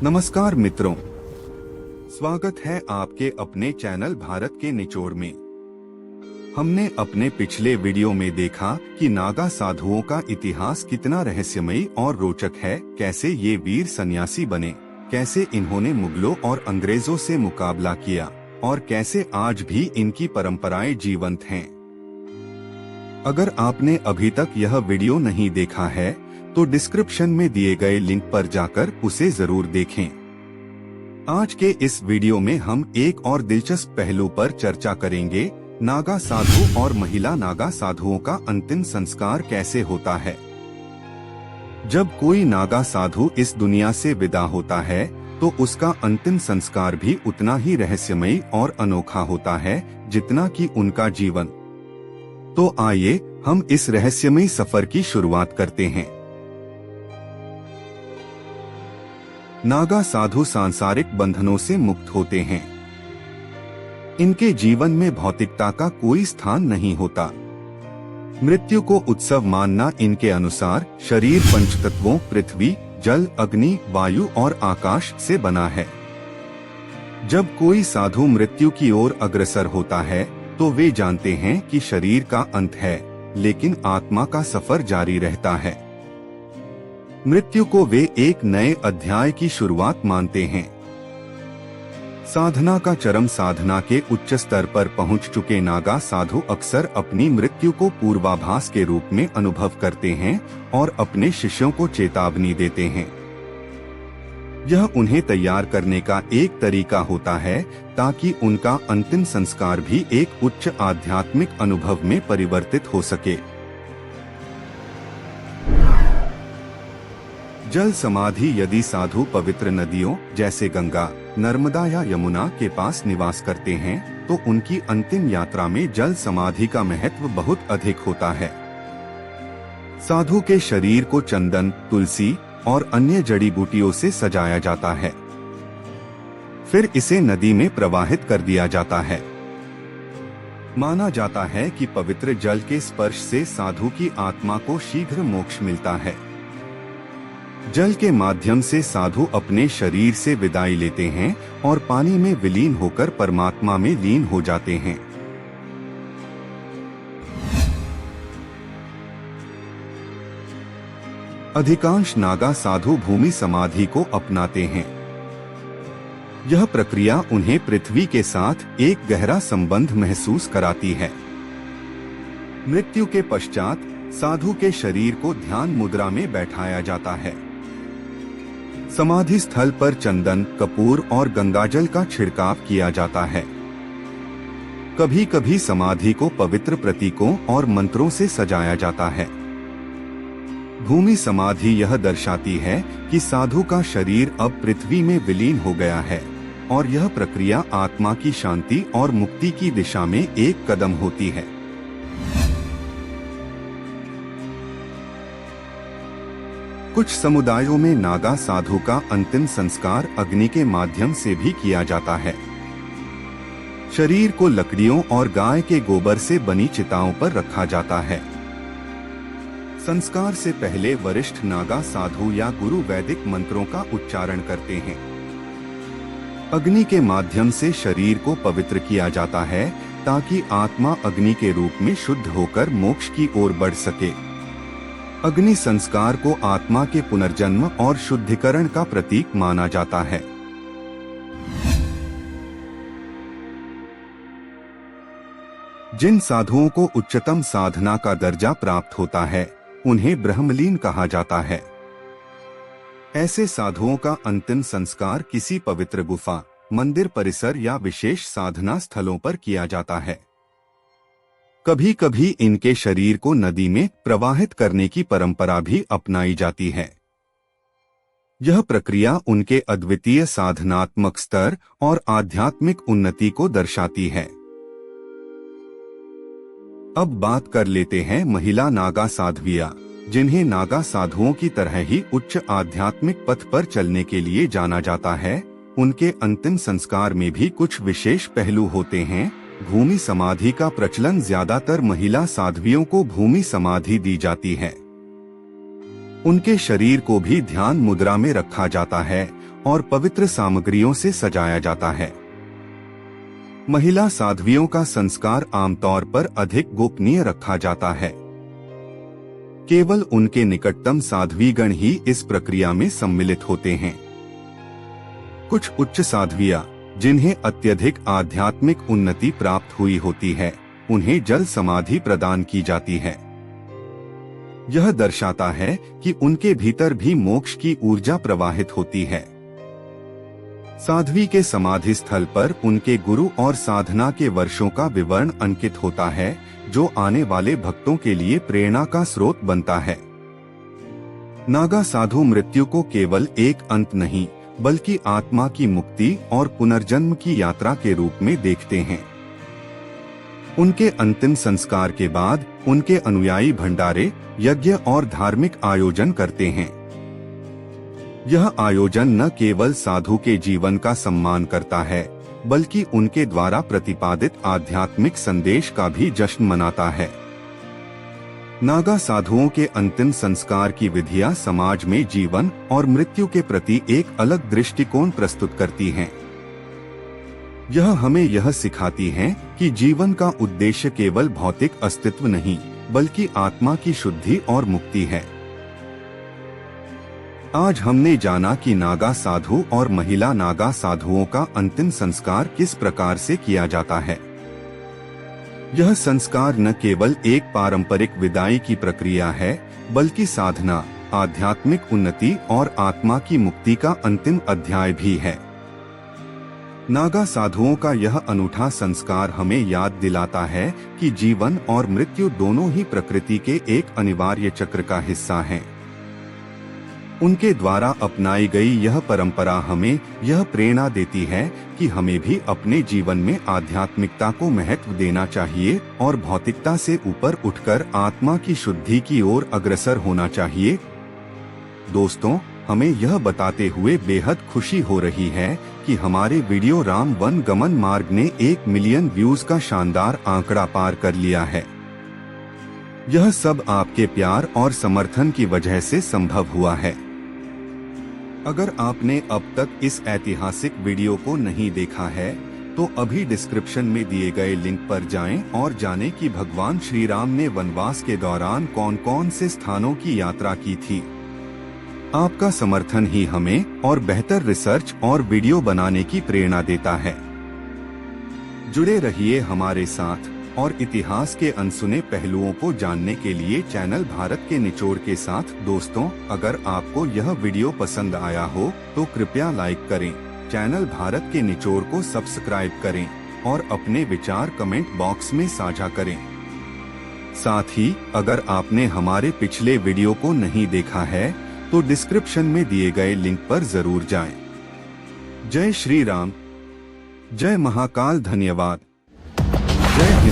नमस्कार मित्रों, स्वागत है आपके अपने चैनल भारत के निचोड़ में। हमने अपने पिछले वीडियो में देखा कि नागा साधुओं का इतिहास कितना रहस्यमयी और रोचक है। कैसे ये वीर सन्यासी बने, कैसे इन्होंने मुगलों और अंग्रेजों से मुकाबला किया और कैसे आज भी इनकी परंपराएं जीवंत हैं। अगर आपने अभी तक यह वीडियो नहीं देखा है तो डिस्क्रिप्शन में दिए गए लिंक पर जाकर उसे जरूर देखें। आज के इस वीडियो में हम एक और दिलचस्प पहलू पर चर्चा करेंगे, नागा साधु और महिला नागा साधुओं का अंतिम संस्कार कैसे होता है। जब कोई नागा साधु इस दुनिया से विदा होता है तो उसका अंतिम संस्कार भी उतना ही रहस्यमयी और अनोखा होता है जितना कि उनका जीवन। तो आइए हम इस रहस्यमयी सफर की शुरुआत करते हैं। नागा साधु सांसारिक बंधनों से मुक्त होते हैं। इनके जीवन में भौतिकता का कोई स्थान नहीं होता। मृत्यु को उत्सव मानना इनके अनुसार शरीर पंचतत्वों पृथ्वी, जल, अग्नि, वायु और आकाश से बना है। जब कोई साधु मृत्यु की ओर अग्रसर होता है तो वे जानते हैं कि शरीर का अंत है, लेकिन आत्मा का सफर जारी रहता है। मृत्यु को वे एक नए अध्याय की शुरुआत मानते हैं। साधना का चरम साधना के उच्च स्तर पर पहुंच चुके नागा साधु अक्सर अपनी मृत्यु को पूर्वाभास के रूप में अनुभव करते हैं और अपने शिष्यों को चेतावनी देते हैं। यह उन्हें तैयार करने का एक तरीका होता है ताकि उनका अंतिम संस्कार भी एक उच्च आध्यात्मिक अनुभव में परिवर्तित हो सके। जल समाधि। यदि साधु पवित्र नदियों जैसे गंगा, नर्मदा या यमुना के पास निवास करते हैं तो उनकी अंतिम यात्रा में जल समाधि का महत्व बहुत अधिक होता है। साधु के शरीर को चंदन, तुलसी और अन्य जड़ी बूटियों से सजाया जाता है। फिर इसे नदी में प्रवाहित कर दिया जाता है। माना जाता है कि पवित्र जल के स्पर्श से साधु की आत्मा को शीघ्र मोक्ष मिलता है। जल के माध्यम से साधु अपने शरीर से विदाई लेते हैं और पानी में विलीन होकर परमात्मा में लीन हो जाते हैं। अधिकांश नागा साधु भूमि समाधि को अपनाते हैं। यह प्रक्रिया उन्हें पृथ्वी के साथ एक गहरा संबंध महसूस कराती है। मृत्यु के पश्चात साधु के शरीर को ध्यान मुद्रा में बैठाया जाता है। समाधि स्थल पर चंदन, कपूर और गंगाजल का छिड़काव किया जाता है। कभी कभी समाधि को पवित्र प्रतीकों और मंत्रों से सजाया जाता है। भूमि समाधि यह दर्शाती है कि साधु का शरीर अब पृथ्वी में विलीन हो गया है और यह प्रक्रिया आत्मा की शांति और मुक्ति की दिशा में एक कदम होती है। कुछ समुदायों में नागा साधु का अंतिम संस्कार अग्नि के माध्यम से भी किया जाता है। शरीर को लकड़ियों और गाय के गोबर से बनी चिताओं पर रखा जाता है। संस्कार से पहले वरिष्ठ नागा साधु या गुरु वैदिक मंत्रों का उच्चारण करते हैं। अग्नि के माध्यम से शरीर को पवित्र किया जाता है ताकि आत्मा अग्नि के रूप में शुद्ध होकर मोक्ष की ओर बढ़ सके। अग्नि संस्कार को आत्मा के पुनर्जन्म और शुद्धिकरण का प्रतीक माना जाता है। जिन साधुओं को उच्चतम साधना का दर्जा प्राप्त होता है उन्हें ब्रह्मलीन कहा जाता है। ऐसे साधुओं का अंतिम संस्कार किसी पवित्र गुफा, मंदिर परिसर या विशेष साधना स्थलों पर किया जाता है। कभी कभी इनके शरीर को नदी में प्रवाहित करने की परंपरा भी अपनाई जाती है। यह प्रक्रिया उनके अद्वितीय साधनात्मक स्तर और आध्यात्मिक उन्नति को दर्शाती है। अब बात कर लेते हैं महिला नागा साध्वियां, जिन्हें नागा साधुओं की तरह ही उच्च आध्यात्मिक पथ पर चलने के लिए जाना जाता है। उनके अंतिम संस्कार में भी कुछ विशेष पहलू होते हैं। भूमि समाधि का प्रचलन। ज्यादातर महिला साध्वियों को भूमि समाधि दी जाती है। उनके शरीर को भी ध्यान मुद्रा में रखा जाता है और पवित्र सामग्रियों से सजाया जाता है। महिला साध्वियों का संस्कार आमतौर पर अधिक गोपनीय रखा जाता है। केवल उनके निकटतम साध्वीगण ही इस प्रक्रिया में सम्मिलित होते हैं। कुछ उच्च साध्वियां, जिन्हें अत्यधिक आध्यात्मिक उन्नति प्राप्त हुई होती है, उन्हें जल समाधि प्रदान की जाती है। यह दर्शाता है कि उनके भीतर भी मोक्ष की ऊर्जा प्रवाहित होती है। साध्वी के समाधि स्थल पर उनके गुरु और साधना के वर्षों का विवरण अंकित होता है, जो आने वाले भक्तों के लिए प्रेरणा का स्रोत बनता है। नागा साधु मृत्यु को केवल एक अंत नहीं, बल्कि आत्मा की मुक्ति और पुनर्जन्म की यात्रा के रूप में देखते हैं। उनके अंतिम संस्कार के बाद उनके अनुयायी भंडारे, यज्ञ और धार्मिक आयोजन करते हैं। यह आयोजन न केवल साधु के जीवन का सम्मान करता है, बल्कि उनके द्वारा प्रतिपादित आध्यात्मिक संदेश का भी जश्न मनाता है। नागा साधुओं के अंतिम संस्कार की विधियां समाज में जीवन और मृत्यु के प्रति एक अलग दृष्टिकोण प्रस्तुत करती हैं। यह हमें यह सिखाती है कि जीवन का उद्देश्य केवल भौतिक अस्तित्व नहीं, बल्कि आत्मा की शुद्धि और मुक्ति है। आज हमने जाना कि नागा साधु और महिला नागा साधुओं का अंतिम संस्कार किस प्रकार से किया जाता है। यह संस्कार न केवल एक पारंपरिक विदाई की प्रक्रिया है, बल्कि साधना, आध्यात्मिक उन्नति और आत्मा की मुक्ति का अंतिम अध्याय भी है। नागा साधुओं का यह अनूठा संस्कार हमें याद दिलाता है कि जीवन और मृत्यु दोनों ही प्रकृति के एक अनिवार्य चक्र का हिस्सा हैं। उनके द्वारा अपनाई गई यह परंपरा हमें यह प्रेरणा देती है कि हमें भी अपने जीवन में आध्यात्मिकता को महत्व देना चाहिए और भौतिकता से ऊपर उठकर आत्मा की शुद्धि की ओर अग्रसर होना चाहिए। दोस्तों, हमें यह बताते हुए बेहद खुशी हो रही है कि हमारे वीडियो राम वन गमन मार्ग ने 1 मिलियन व्यूज का शानदार आंकड़ा पार कर लिया है। यह सब आपके प्यार और समर्थन की वजह से संभव हुआ है। अगर आपने अब तक इस ऐतिहासिक वीडियो को नहीं देखा है, तो अभी डिस्क्रिप्शन में दिए गए लिंक पर जाएं और जानें कि भगवान श्री राम ने वनवास के दौरान कौन कौन से स्थानों की यात्रा की थी। आपका समर्थन ही हमें और बेहतर रिसर्च और वीडियो बनाने की प्रेरणा देता है। जुड़े रहिए हमारे साथ और इतिहास के अनसुने पहलुओं को जानने के लिए चैनल भारत के निचोड़ के साथ। दोस्तों, अगर आपको यह वीडियो पसंद आया हो तो कृपया लाइक करें, चैनल भारत के निचोड़ को सब्सक्राइब करें और अपने विचार कमेंट बॉक्स में साझा करें। साथ ही अगर आपने हमारे पिछले वीडियो को नहीं देखा है तो डिस्क्रिप्शन में दिए गए लिंक पर जरूर जाएं। जय श्री राम, जय महाकाल, धन्यवाद, जय हिंद।